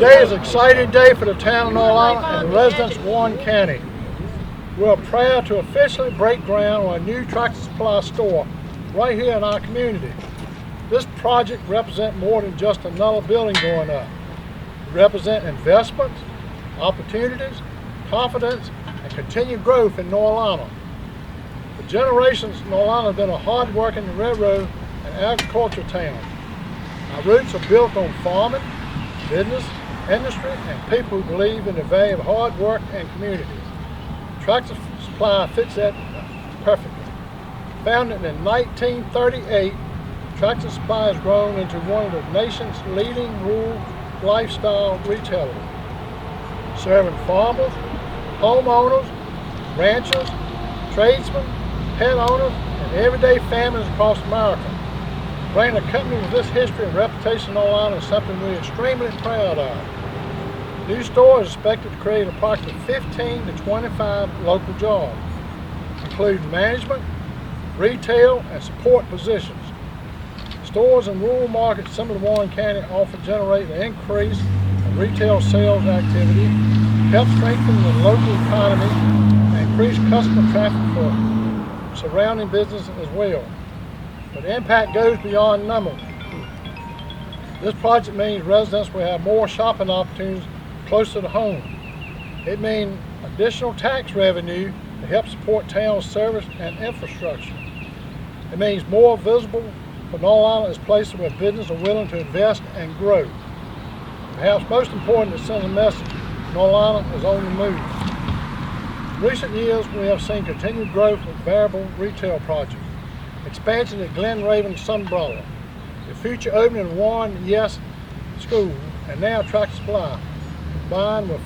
Today is an exciting day for the town of Norlina and the residents of Warren County. We're proud to officially break ground on a new Tractor Supply store right here in our community. This project represents more than just another building going up. It represents investments, opportunities, confidence, and continued growth in Norlina. For generations, Norlina has been a hard-working railroad and agricultural town. Our roots are built on farming, business, industry, and people who believe in the value of hard work and community. Tractor Supply fits that perfectly. Founded in 1938, Tractor Supply has grown into one of the nation's leading rural lifestyle retailers, serving farmers, homeowners, ranchers, tradesmen, pet owners, and everyday families across America. Bringing a company with this history and reputation online is something we're extremely proud of. The new store is expected to create approximately 15 to 25 local jobs, including management, retail, and support positions. Stores in rural markets similar to Warren County often generate an increase in retail sales activity, help strengthen the local economy, and increase customer traffic for surrounding businesses as well. But the impact goes beyond numbers. This project means residents will have more shopping opportunities closer to home. It means additional tax revenue to help support town service and infrastructure. It means more visible for Norlina as places where businesses are willing to invest and grow. Perhaps most important is sending a message: Norlina is on the move. In recent years, we have seen continued growth of variable retail projects. Expansion at Glen Raven Sunbrella, the future opening of Warren Yes School, and now Tractor Supply, combined with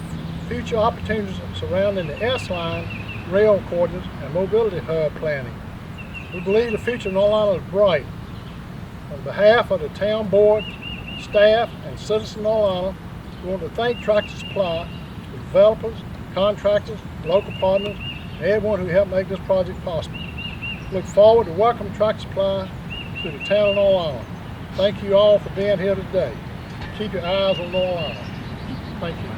future opportunities surrounding the S-Line rail coordinates and mobility hub planning. We believe the future of Norlina is bright. On behalf of the town board, staff, and citizens of Norlina, we want to thank Tractor Supply, the developers, contractors, local partners, and everyone who helped make this project possible. Look forward to welcoming Tractor Supply to the town of Norlina. Thank you all for being here today. Keep your eyes on Norlina. Thank you.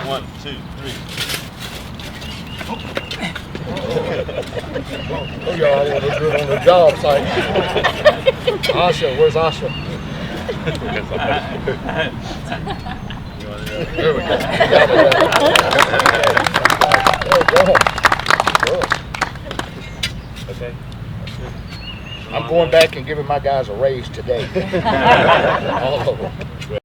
One, two, three. Oh, y'all want to do it on the job site. Asha, where's Asha? There we go. Okay. I'm going back and giving my guys a raise today. All of them.